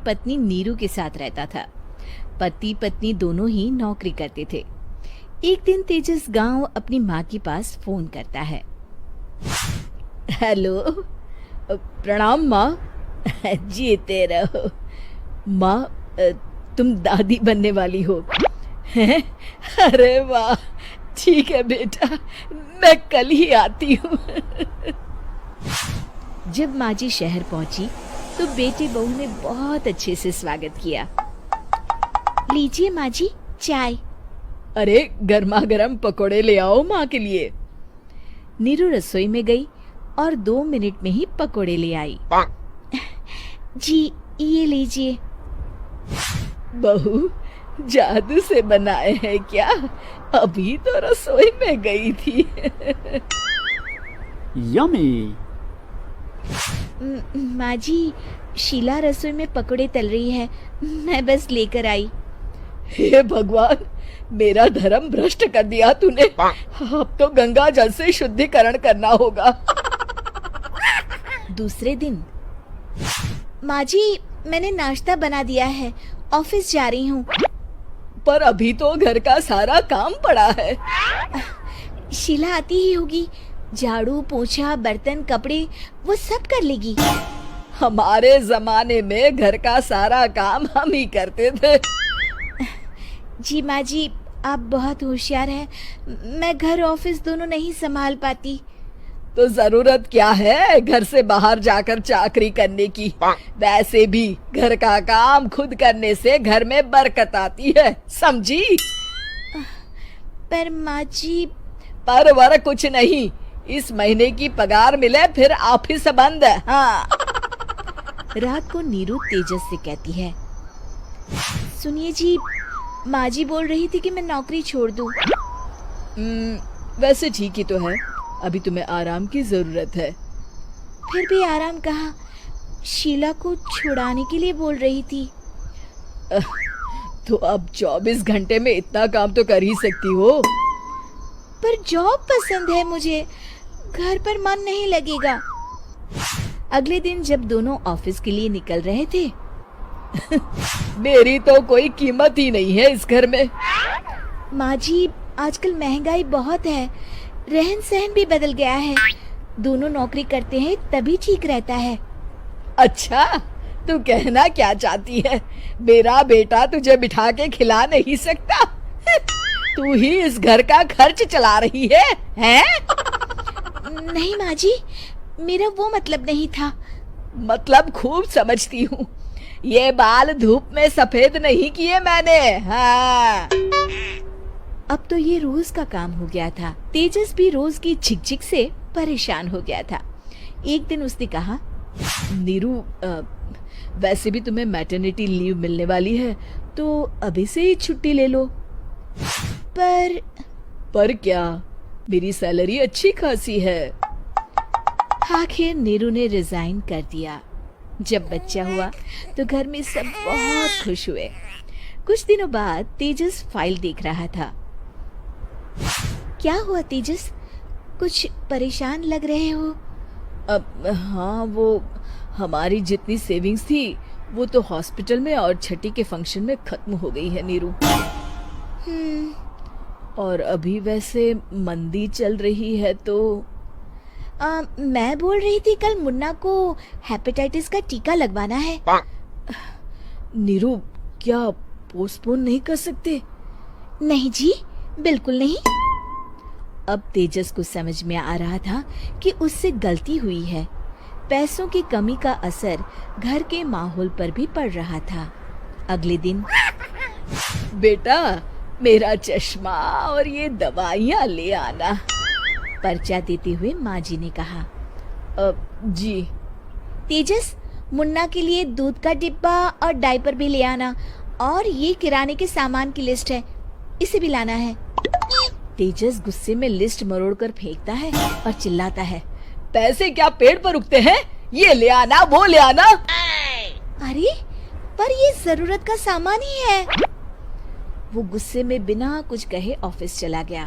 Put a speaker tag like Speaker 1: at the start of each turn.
Speaker 1: पत्नी नीरू के साथ रहता था। पति पत्नी दोनों ही नौकरी करते थे। एक दिन तेजस गांव अपनी माँ के पास फोन करता है। हेलो, प्रणाम माँ। जीते रहो माँ, तुम दादी बनने वाली हो हैं? अरे वाह, ठीक है बेटा, मैं कल ही आती हूँ। जब माँ जी शहर पहुंची तो बेटे बहू ने बहुत अच्छे से स्वागत किया। लीजिए माँ जी चाय। अरे गर्मा गर्म पकोड़े ले आओ माँ के लिए। नीरू रसोई में गई और 2 मिनट में ही पकोड़े ले आई। जी ये लीजिए। बहू जादू से बनाए हैं क्या? अभी तो रसोई में गई थी।
Speaker 2: यम्मी।
Speaker 1: माँ जी, शीला रसोई में पकोड़े तल रही है, मैं बस लेकर आई। हे भगवान, मेरा धर्म भ्रष्ट कर दिया तूने। अब तो गंगा जल से शुद्धिकरण करना होगा। दूसरे दिन, माँ जी मैंने नाश्ता बना दिया है, ऑफिस जा रही हूँ। पर अभी तो घर का सारा काम पड़ा है। शीला आती ही होगी, झाड़ू पोछा बर्तन कपड़े वो सब कर लेगी। हमारे जमाने में घर का सारा काम हम ही करते थे। जी माँ जी, आप बहुत होशियार हैं, मैं घर ऑफिस दोनों नहीं संभाल पाती। तो जरूरत क्या है घर से बाहर जाकर चाकरी करने की? वैसे भी घर का काम खुद करने से घर में बरकत आती है, समझी? पर माँ जी। पर वर कुछ नहीं, इस महीने की पगार मिले फिर ऑफिस बंद है। हाँ। रात को नीरू तेजस से कहती है, सुनिए जी, माँ जी बोल रही थी कि मैं नौकरी छोड़ दूं। वैसे ठीक ही तो है, अभी तुम्हें आराम की जरूरत है। फिर भी आराम कहाँ, शीला को छुड़ाने के लिए बोल रही थी। तो अब 24 घंटे में इतना काम तो कर ही सकती हो। पर जॉब पसंद है मुझे, घर पर मन नहीं लगेगा। अगले दिन जब दोनों ऑफिस के लिए निकल रहे थे, मेरी तो कोई कीमत ही नहीं है इस घर में। माँ जी, आजकल महंगाई बहुत है, रहन सहन भी बदल गया है, दोनों नौकरी करते हैं तभी ठीक रहता है। अच्छा, तू कहना क्या चाहती है? मेरा बेटा तुझे बिठा के खिला नहीं सकता? तू ही इस घर का खर्च चला रही है, हैं? नहीं माँ जी, मेरा वो मतलब नहीं था। मतलब खूब समझती हूँ, ये बाल धूप में सफेद नहीं किए मैंने। हाँ। अब तो ये रोज का काम हो गया था। तेजस भी रोज की झिकझिक से परेशान हो गया था। एक दिन उसने कहा, नीरू, वैसे भी तुम्हें मैटरनिटी लीव मिलने वाली है, तो अभी से ही छुट्टी ले लो। पर क्या, मेरी सैलरी अच्छी खासी है। आखिर नीरू ने रिजाइन कर दिया। जब बच्चा हुआ तो घर में सब बहुत खुश हुए। कुछ दिनों बाद तेजस फाइल देख रहा था। क्या हुआ तेजस, कुछ परेशान लग रहे हो? अब हाँ, वो हमारी जितनी सेविंग्स थी वो तो हॉस्पिटल में और छठी के फंक्शन में खत्म हो गई है नीरू। और अभी वैसे मंदी चल रही है तो मैं बोल रही थी कल मुन्ना को हेपेटाइटिस का टीका लगवाना है। नीरू, क्या पोस्टपोन नहीं कर सकते? नहीं जी, बिल्कुल नहीं। अब तेजस को समझ में आ रहा था कि उससे गलती हुई है। पैसों की कमी का असर घर के माहौल पर भी पड़ रहा था। अगले दिन, बेटा मेरा चश्मा और ये दवाइयाँ ले आना, पर्चा देते हुए माँ जी ने कहा। जी। तेजस, मुन्ना के लिए दूध का डिब्बा और डायपर भी ले आना, और ये किराने के सामान की लिस्ट है, इसे भी लाना है। तेजस गुस्से में लिस्ट मरोड़कर फेंकता है और चिल्लाता है, पैसे क्या पेड़ पर उगते हैं? ये ले आना, वो ले आना। अरे पर ये जरूरत का सामान ही है। वो गुस्से में बिना कुछ कहे ऑफिस चला गया।